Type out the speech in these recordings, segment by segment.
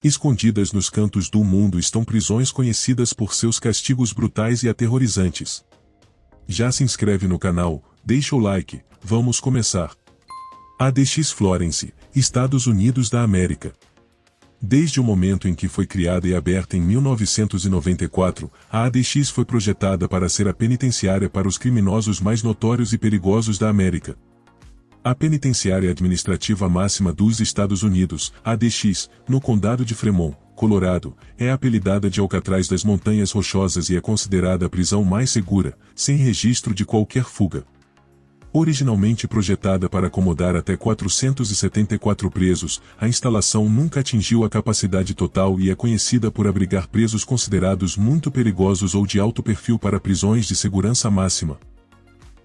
Escondidas nos cantos do mundo estão prisões conhecidas por seus castigos brutais e aterrorizantes. Já se inscreve no canal, deixa o like, vamos começar. ADX Florence, Estados Unidos da América. Desde o momento em que foi criada e aberta em 1994, a ADX foi projetada para ser a penitenciária para os criminosos mais notórios e perigosos da América. A Penitenciária Administrativa Máxima dos Estados Unidos, ADX, no Condado de Fremont, Colorado, é apelidada de Alcatraz das Montanhas Rochosas e é considerada a prisão mais segura, sem registro de qualquer fuga. Originalmente projetada para acomodar até 474 presos, a instalação nunca atingiu a capacidade total e é conhecida por abrigar presos considerados muito perigosos ou de alto perfil para prisões de segurança máxima.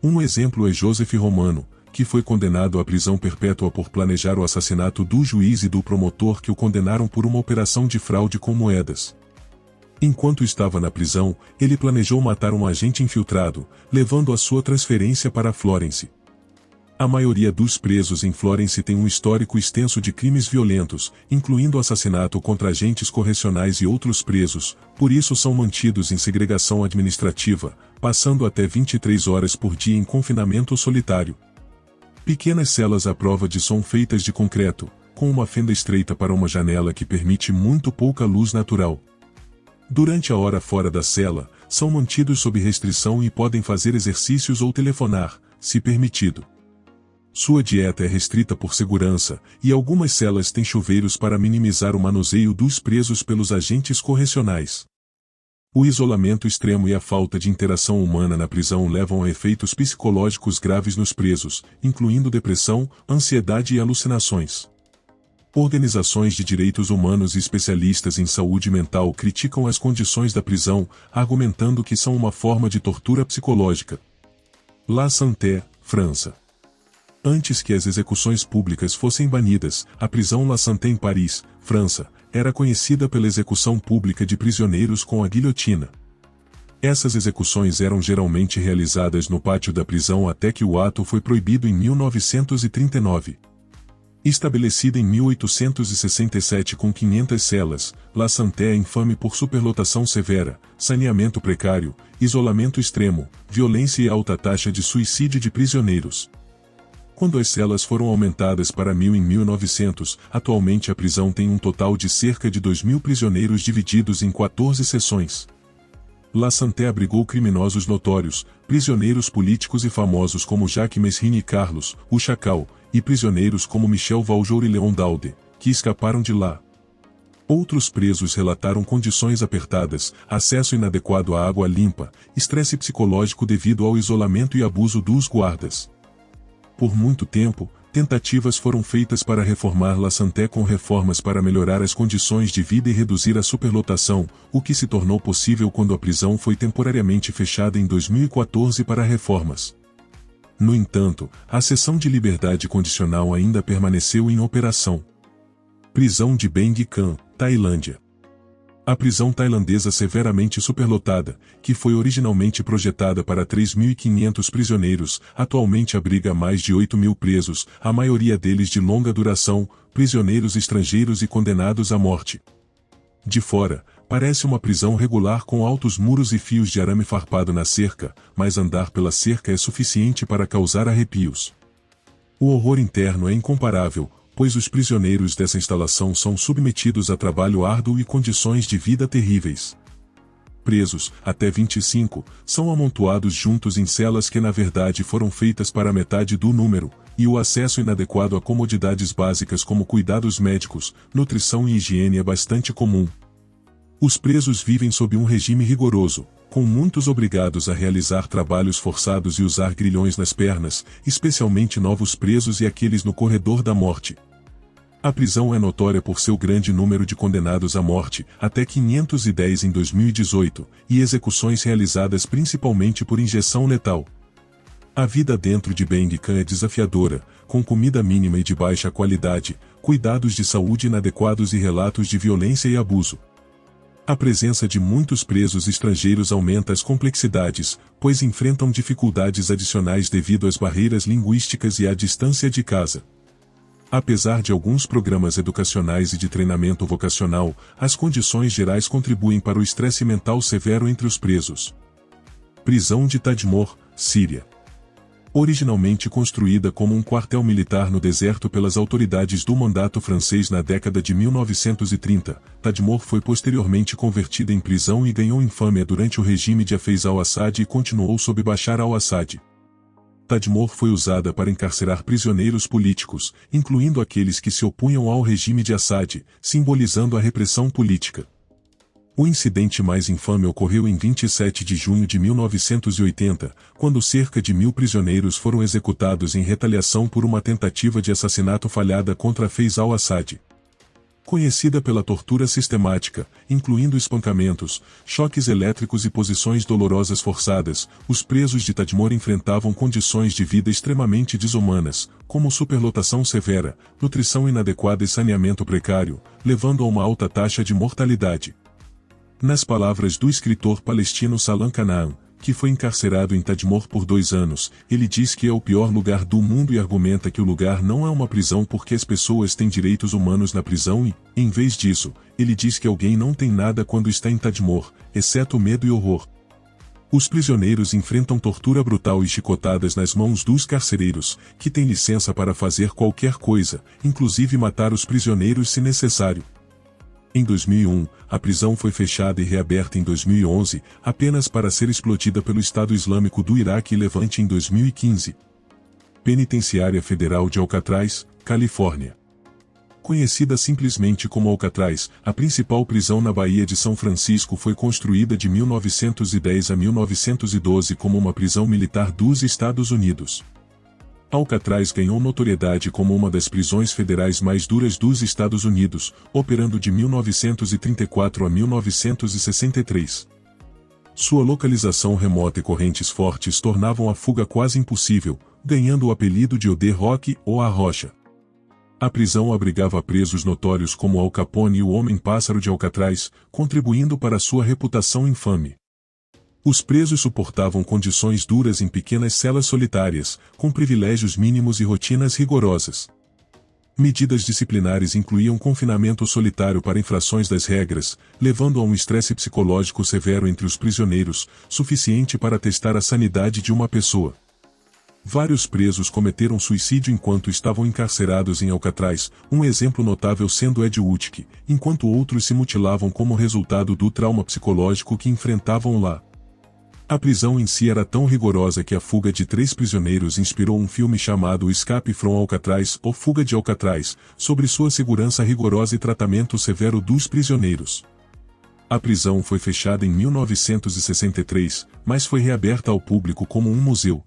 Um exemplo é Joseph Romano, que foi condenado à prisão perpétua por planejar o assassinato do juiz e do promotor que o condenaram por uma operação de fraude com moedas. Enquanto estava na prisão, ele planejou matar um agente infiltrado, levando a sua transferência para Florence. A maioria dos presos em Florence tem um histórico extenso de crimes violentos, incluindo assassinato contra agentes correcionais e outros presos, por isso são mantidos em segregação administrativa, passando até 23 horas por dia em confinamento solitário. Pequenas celas à prova de som feitas de concreto, com uma fenda estreita para uma janela que permite muito pouca luz natural. Durante a hora fora da cela, são mantidos sob restrição e podem fazer exercícios ou telefonar, se permitido. Sua dieta é restrita por segurança, e algumas celas têm chuveiros para minimizar o manuseio dos presos pelos agentes correcionais. O isolamento extremo e a falta de interação humana na prisão levam a efeitos psicológicos graves nos presos, incluindo depressão, ansiedade e alucinações. Organizações de direitos humanos e especialistas em saúde mental criticam as condições da prisão, argumentando que são uma forma de tortura psicológica. La Santé, França. Antes que as execuções públicas fossem banidas, a prisão La Santé em Paris, França, era conhecida pela execução pública de prisioneiros com a guilhotina. Essas execuções eram geralmente realizadas no pátio da prisão até que o ato foi proibido em 1939. Estabelecida em 1867 com 500 celas, La Santé é infame por superlotação severa, saneamento precário, isolamento extremo, violência e alta taxa de suicídio de prisioneiros. Quando as celas foram aumentadas para 1.000 em 1900, atualmente a prisão tem um total de cerca de 2.000 prisioneiros divididos em 14 seções. La Santé abrigou criminosos notórios, prisioneiros políticos e famosos como Jacques Mesrine e Carlos, o Chacal, e prisioneiros como Michel Valjour e Léon Daudet, que escaparam de lá. Outros presos relataram condições apertadas, acesso inadequado à água limpa, estresse psicológico devido ao isolamento e abuso dos guardas. Por muito tempo, tentativas foram feitas para reformar La Santé com reformas para melhorar as condições de vida e reduzir a superlotação, o que se tornou possível quando a prisão foi temporariamente fechada em 2014 para reformas. No entanto, a seção de liberdade condicional ainda permaneceu em operação. Prisão de Beng Khan, Tailândia. A prisão tailandesa severamente superlotada, que foi originalmente projetada para 3.500 prisioneiros, atualmente abriga mais de 8.000 presos, a maioria deles de longa duração, prisioneiros estrangeiros e condenados à morte. De fora, parece uma prisão regular com altos muros e fios de arame farpado na cerca, mas andar pela cerca é suficiente para causar arrepios. O horror interno é incomparável, pois os prisioneiros dessa instalação são submetidos a trabalho árduo e condições de vida terríveis. Presos, até 25, são amontoados juntos em celas que na verdade foram feitas para metade do número, e o acesso inadequado a comodidades básicas como cuidados médicos, nutrição e higiene é bastante comum. Os presos vivem sob um regime rigoroso, com muitos obrigados a realizar trabalhos forçados e usar grilhões nas pernas, especialmente novos presos e aqueles no corredor da morte. A prisão é notória por seu grande número de condenados à morte, até 510 em 2018, e execuções realizadas principalmente por injeção letal. A vida dentro de Beng Khan é desafiadora, com comida mínima e de baixa qualidade, cuidados de saúde inadequados e relatos de violência e abuso. A presença de muitos presos estrangeiros aumenta as complexidades, pois enfrentam dificuldades adicionais devido às barreiras linguísticas e à distância de casa. Apesar de alguns programas educacionais e de treinamento vocacional, as condições gerais contribuem para o estresse mental severo entre os presos. Prisão de Tadmor, Síria. Originalmente construída como um quartel militar no deserto pelas autoridades do mandato francês na década de 1930, Tadmor foi posteriormente convertida em prisão e ganhou infâmia durante o regime de Hafez al-Assad e continuou sob Bashar al-Assad. Tadmor foi usada para encarcerar prisioneiros políticos, incluindo aqueles que se opunham ao regime de Assad, simbolizando a repressão política. O incidente mais infame ocorreu em 27 de junho de 1980, quando cerca de 1.000 prisioneiros foram executados em retaliação por uma tentativa de assassinato falhada contra Hafez al-Assad. Conhecida pela tortura sistemática, incluindo espancamentos, choques elétricos e posições dolorosas forçadas, os presos de Tadmor enfrentavam condições de vida extremamente desumanas, como superlotação severa, nutrição inadequada e saneamento precário, levando a uma alta taxa de mortalidade. Nas palavras do escritor palestino Salam Canaan, que foi encarcerado em Tadmor por 2 anos, ele diz que é o pior lugar do mundo e argumenta que o lugar não é uma prisão porque as pessoas têm direitos humanos na prisão e, em vez disso, ele diz que alguém não tem nada quando está em Tadmor, exceto medo e horror. Os prisioneiros enfrentam tortura brutal e chicotadas nas mãos dos carcereiros, que têm licença para fazer qualquer coisa, inclusive matar os prisioneiros se necessário. Em 2001, a prisão foi fechada e reaberta em 2011, apenas para ser explodida pelo Estado Islâmico do Iraque e Levante em 2015. Penitenciária Federal de Alcatraz, Califórnia. Conhecida simplesmente como Alcatraz, a principal prisão na Baía de São Francisco foi construída de 1910 a 1912 como uma prisão militar dos Estados Unidos. Alcatraz ganhou notoriedade como uma das prisões federais mais duras dos Estados Unidos, operando de 1934 a 1963. Sua localização remota e correntes fortes tornavam a fuga quase impossível, ganhando o apelido de O The Rock ou a Rocha. A prisão abrigava presos notórios como Al Capone e o Homem-Pássaro de Alcatraz, contribuindo para sua reputação infame. Os presos suportavam condições duras em pequenas celas solitárias, com privilégios mínimos e rotinas rigorosas. Medidas disciplinares incluíam confinamento solitário para infrações das regras, levando a um estresse psicológico severo entre os prisioneiros, suficiente para testar a sanidade de uma pessoa. Vários presos cometeram suicídio enquanto estavam encarcerados em Alcatraz, um exemplo notável sendo Ed Woodke, enquanto outros se mutilavam como resultado do trauma psicológico que enfrentavam lá. A prisão em si era tão rigorosa que a fuga de 3 prisioneiros inspirou um filme chamado Escape from Alcatraz ou Fuga de Alcatraz, sobre sua segurança rigorosa e tratamento severo dos prisioneiros. A prisão foi fechada em 1963, mas foi reaberta ao público como um museu.